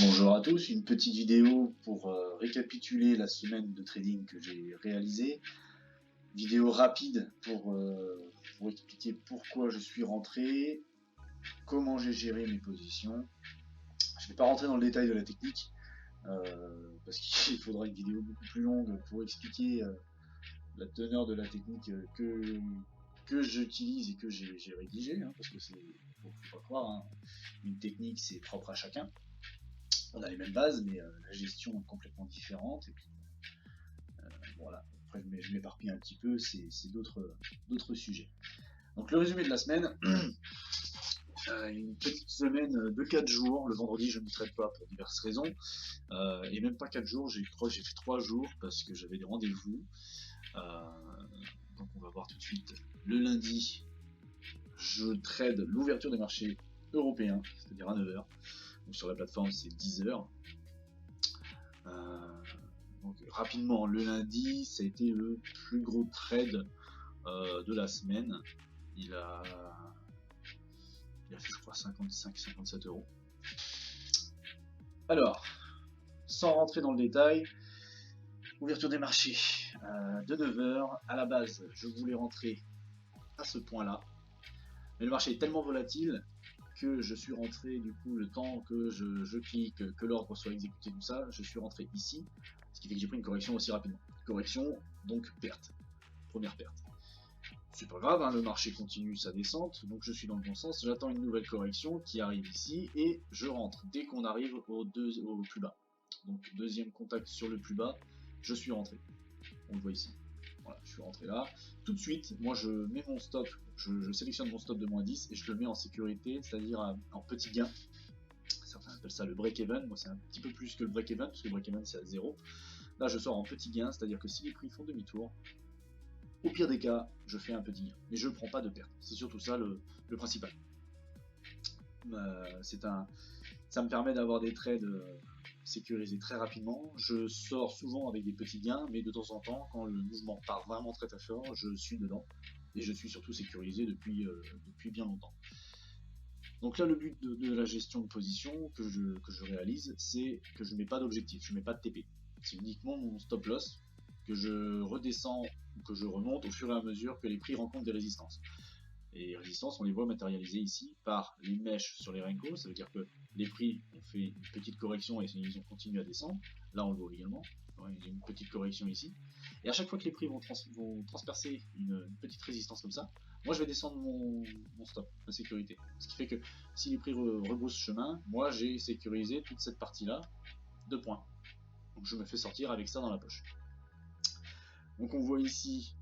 Bonjour à tous, une petite vidéo pour récapituler la semaine de trading que j'ai réalisée. Vidéo rapide pour expliquer pourquoi je suis rentré, comment j'ai géré mes positions. Je ne vais pas rentrer dans le détail de la technique, parce qu'il faudra une vidéo beaucoup plus longue pour expliquer la teneur de la technique que j'utilise et que j'ai rédigée, parce que faut pas croire, une technique c'est propre à chacun. On a les mêmes bases, mais la gestion est complètement différente. Et puis, voilà. Après, je m'éparpille un petit peu, c'est d'autres sujets. Donc, le résumé de la semaine. Une petite semaine de 4 jours. Le vendredi, je ne traite pas pour diverses raisons. Et même pas 4 jours, j'ai fait 3 jours parce que j'avais des rendez-vous. Donc, on va voir tout de suite. Le lundi, je trade l'ouverture des marchés européens, c'est-à-dire à 9h. Donc, sur la plateforme, c'est 10h. Donc rapidement, le lundi, ça a été le plus gros trade de la semaine. Il a fait, je crois, 55-57 euros. Alors, sans rentrer dans le détail, ouverture des marchés de 9h. À la base, je voulais rentrer à ce point-là, mais le marché est tellement volatile que je suis rentré, du coup, le temps que je clique, que l'ordre soit exécuté, tout ça, je suis rentré ici, ce qui fait que j'ai pris une correction aussi rapidement. Correction, donc perte. Première perte. C'est pas grave, le marché continue sa descente, donc je suis dans le bon sens, j'attends une nouvelle correction qui arrive ici, et je rentre dès qu'on arrive au plus bas. Donc deuxième contact sur le plus bas, je suis rentré. On le voit ici. Voilà, je suis rentré là. Tout de suite, moi je mets mon stop, je sélectionne mon stop de moins 10 et je le mets en sécurité, c'est-à-dire en petit gain. Certains appellent ça le break-even, moi c'est un petit peu plus que le break-even, parce que le break-even c'est à 0. Là je sors en petit gain, c'est-à-dire que si les prix font demi-tour, au pire des cas, je fais un petit gain, mais je ne prends pas de perte. C'est surtout ça le principal. Ça me permet d'avoir des trades sécurisés très rapidement. Je sors souvent avec des petits gains, mais de temps en temps, quand le mouvement part vraiment très fort, je suis dedans. Et je suis surtout sécurisé depuis bien longtemps. Donc là, le but de la gestion de position que je réalise, c'est que je ne mets pas d'objectif, je ne mets pas de TP. C'est uniquement mon stop loss que je redescends ou que je remonte au fur et à mesure que les prix rencontrent des résistances. Et les résistances, on les voit matérialisées ici par les mèches sur les Renko, ça veut dire que les prix ont fait une petite correction et ils ont continué à descendre. Là, on le voit également, il y a une petite correction ici. Et à chaque fois que les prix vont transpercer une petite résistance comme ça, moi je vais descendre mon stop, ma sécurité. Ce qui fait que si les prix rebroussent chemin, moi j'ai sécurisé toute cette partie-là de points. Donc je me fais sortir avec ça dans la poche. Donc on voit ici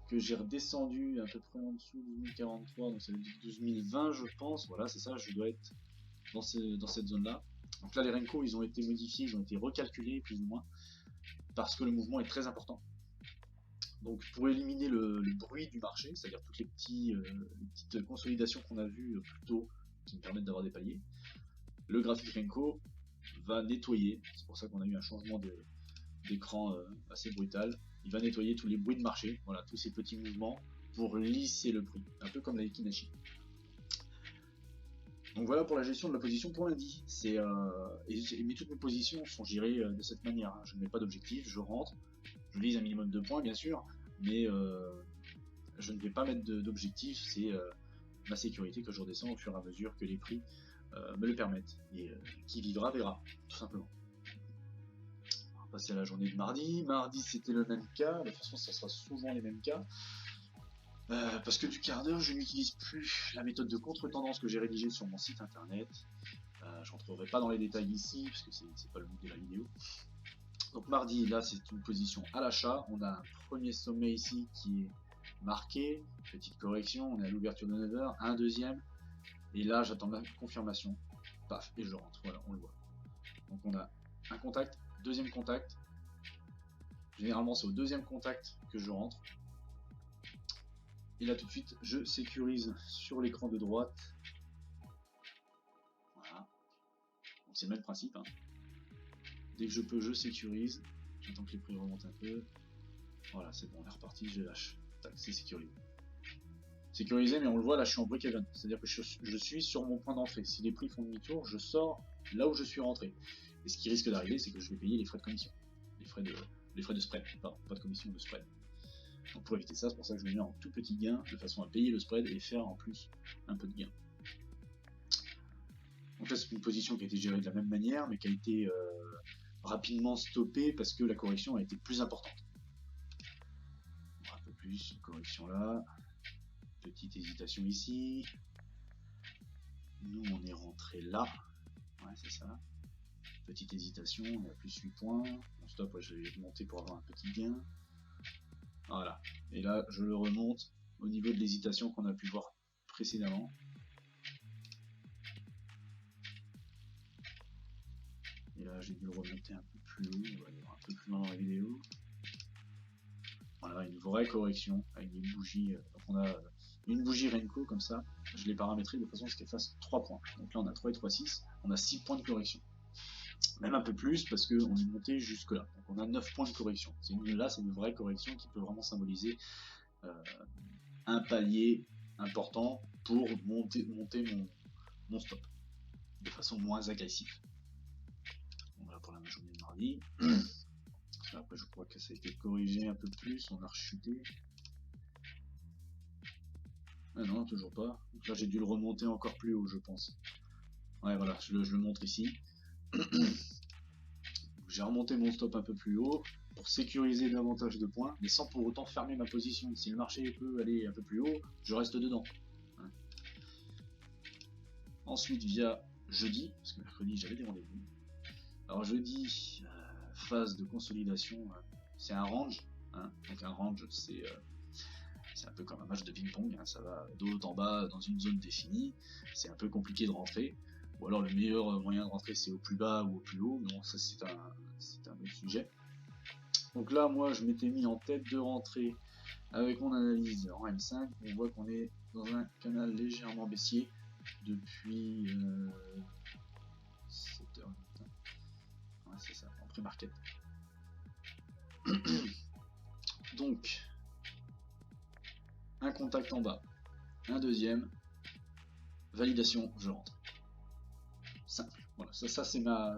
que j'ai redescendu à peu près en dessous de 1043, donc ça veut dire 12020 je pense, voilà c'est ça, je dois être dans cette zone là. Donc là les Renko ils ont été modifiés, ils ont été recalculés plus ou moins, parce que le mouvement est très important. Donc pour éliminer le bruit du marché, c'est-à-dire toutes les petites consolidations qu'on a vues plus tôt, qui me permettent d'avoir des paliers, le graphique Renko va nettoyer, c'est pour ça qu'on a eu un changement d'écran assez brutal. Il va nettoyer tous les bruits de marché, voilà, tous ces petits mouvements pour lisser le prix, un peu comme la Ikinashi. Donc voilà pour la gestion de la position pour lundi. Mais toutes mes positions sont gérées de cette manière. Je ne mets pas d'objectif, je rentre, je lise un minimum de points bien sûr, mais je ne vais pas mettre d'objectif, c'est ma sécurité que je redescends au fur et à mesure que les prix me le permettent. Et qui vivra verra, tout simplement. Passer à la journée de mardi. Mardi, c'était le même cas. De toute façon, ça sera souvent les mêmes cas. Parce que du quart d'heure, je n'utilise plus la méthode de contre-tendance que j'ai rédigée sur mon site internet. Je rentrerai pas dans les détails ici, parce que c'est pas le but de la vidéo. Donc mardi, là, c'est une position à l'achat. On a un premier sommet ici qui est marqué. Petite correction, on est à l'ouverture de 9h. Un deuxième. Et là, j'attends ma confirmation. Paf, et je rentre. Voilà, on le voit. Donc on a un contact, deuxième contact. Généralement c'est au deuxième contact que je rentre. Et là tout de suite je sécurise sur l'écran de droite. Voilà. Donc c'est le même principe. Dès que je peux je sécurise. J'attends que les prix remontent un peu. Voilà c'est bon, on est reparti, je lâche. Tac, c'est sécurisé. Sécurisé, mais on le voit là, je suis en break-even, c'est-à-dire que je suis sur mon point d'entrée. Si les prix font demi-tour, je sors là où je suis rentré. Et ce qui risque d'arriver, c'est que je vais payer les frais de commission, les frais de spread, pardon, pas de commission, de spread. Donc pour éviter ça, c'est pour ça que je me mets en tout petit gain, de façon à payer le spread et faire en plus un peu de gain. Donc là, c'est une position qui a été gérée de la même manière, mais qui a été rapidement stoppée parce que la correction a été plus importante. Un peu plus, correction là. Petite hésitation ici. Nous, on est rentré là. Ouais, c'est ça. Petite hésitation, on est à plus 8 points. Bon, stop, ouais, je vais monter pour avoir un petit gain. Voilà. Et là, je le remonte au niveau de l'hésitation qu'on a pu voir précédemment. Et là, j'ai dû le remonter un peu plus haut. On va aller voir un peu plus loin dans la vidéo. Voilà, une vraie correction avec des bougies. Donc on a une bougie Renko comme ça. Je l'ai paramétré de façon à ce qu'elle fasse 3 points. Donc là, on a 3 et 3, 6. On a 6 points de correction. Même un peu plus parce qu'on est monté jusque là. Donc on a 9 points de correction. Là, c'est une vraie correction qui peut vraiment symboliser un palier important pour monter mon stop de façon moins agressive. Voilà pour la journée de mardi. Après, je crois que ça a été corrigé un peu plus. On a rechuté. Ah non, toujours pas. Donc là, j'ai dû le remonter encore plus haut, je pense. Ouais, voilà, je le montre ici. J'ai remonté mon stop un peu plus haut pour sécuriser davantage de points, mais sans pour autant fermer ma position. Si le marché peut aller un peu plus haut, je reste dedans. Hein. Ensuite, via jeudi, parce que mercredi, j'avais des rendez-vous. Alors jeudi, phase de consolidation, c'est un range. Hein. Donc un range, c'est un peu comme un match de ping-pong, hein. Ça va de haut en bas dans une zone définie. C'est un peu compliqué de rentrer. Ou alors le meilleur moyen de rentrer c'est au plus bas ou au plus haut, mais bon ça c'est un autre sujet. Donc là moi je m'étais mis en tête de rentrer avec mon analyse en M5, on voit qu'on est dans un canal légèrement baissier depuis 7h. Ouais c'est ça, en pré-market. Donc un contact en bas, un deuxième, validation, je rentre. Simple. Voilà, ça c'est ma.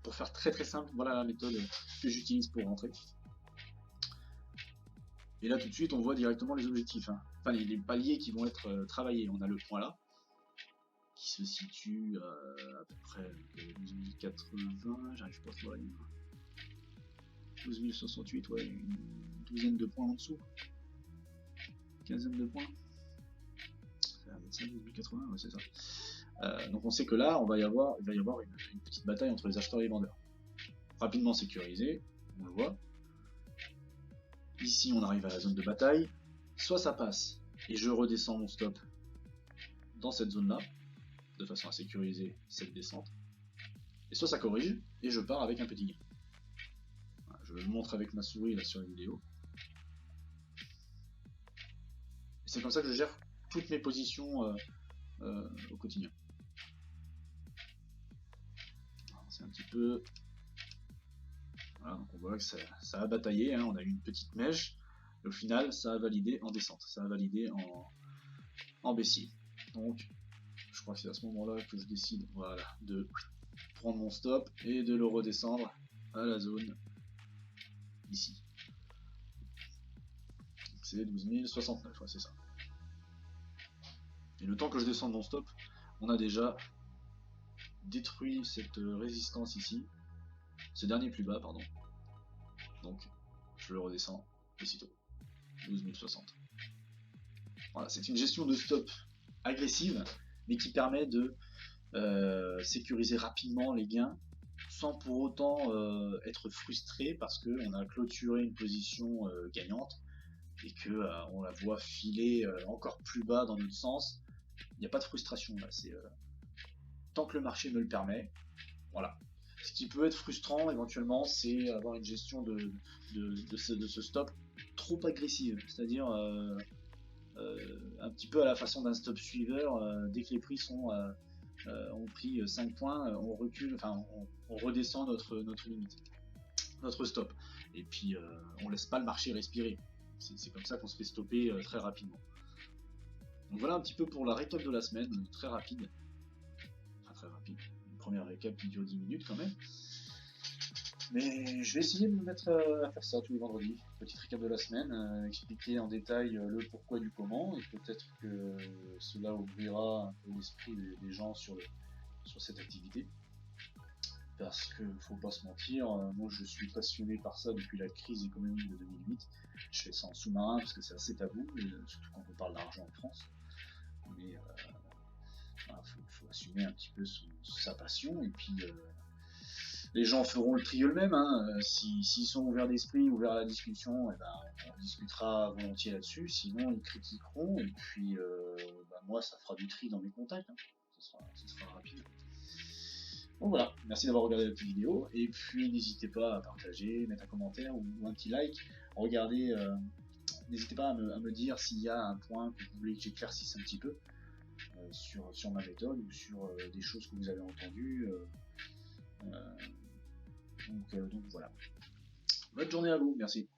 Pour faire très très simple, voilà la méthode que j'utilise pour rentrer. Et là tout de suite on voit directement les objectifs, hein. Enfin les paliers qui vont être travaillés. On a le point là, qui se situe à peu près 12 080, j'arrive pas à voir, 12 068, ouais, une douzaine de points en dessous. Quinzaine de points. Ça va mettre ça, 12 080, ouais c'est ça. Donc on sait que là, il va y avoir une petite bataille entre les acheteurs et les vendeurs. Rapidement sécurisé, on le voit. Ici, on arrive à la zone de bataille. Soit ça passe, et je redescends mon stop dans cette zone-là, de façon à sécuriser cette descente. Et soit ça corrige, et je pars avec un petit gain. Voilà, je le montre avec ma souris là sur la vidéo. Et c'est comme ça que je gère toutes mes positions au quotidien. C'est un petit peu. Voilà, donc on voit que ça a bataillé, hein, on a eu une petite mèche, et au final ça a validé en descente, ça a validé en baissier. Donc je crois que c'est à ce moment là que je décide voilà, de prendre mon stop et de le redescendre à la zone ici. C'est 12 069, ouais, c'est ça. Et le temps que je descende mon stop, on a déjà détruit cette résistance ici, ce dernier plus bas, pardon. Donc je le redescends aussitôt. 12 060. Voilà, c'est une gestion de stop agressive, mais qui permet de sécuriser rapidement les gains, sans pour autant être frustré parce qu'on a clôturé une position gagnante et que on la voit filer encore plus bas dans notre sens. Il n'y a pas de frustration là, c'est tant que le marché me le permet. Voilà. Ce qui peut être frustrant éventuellement, c'est avoir une gestion de ce stop trop agressive, c'est-à-dire un petit peu à la façon d'un stop suiveur, dès que les prix ont pris 5 points, on recule, enfin on redescend notre limite, notre stop, et puis on laisse pas le marché respirer. C'est comme ça qu'on se fait stopper très rapidement. Donc voilà un petit peu pour la récap de la semaine, très rapide. Enfin très rapide. Une première récap qui dure 10 minutes quand même. Mais je vais essayer de me mettre à faire ça tous les vendredis. Petite récap de la semaine, expliquer en détail le pourquoi du comment, et peut-être que cela ouvrira un peu l'esprit des gens sur cette activité. Parce que faut pas se mentir, moi je suis passionné par ça depuis la crise économique de 2008. Je fais ça en sous-marin parce que c'est assez tabou, surtout quand on parle d'argent en France. Mais voilà, faut assumer un petit peu sa passion, et puis les gens feront le tri eux-mêmes. Hein. S'ils sont ouverts d'esprit, ouverts à la discussion, eh ben, on discutera volontiers là-dessus. Sinon, ils critiqueront, et puis moi, ça fera du tri dans mes contacts. Hein. Ça sera rapide. Bon voilà, merci d'avoir regardé la petite vidéo, et puis n'hésitez pas à partager, mettre un commentaire ou un petit like. Regardez, n'hésitez pas à me dire s'il y a un point que vous voulez que j'éclaircisse un petit peu sur ma méthode, ou sur des choses que vous avez entendues. Donc voilà. Bonne journée à vous, merci.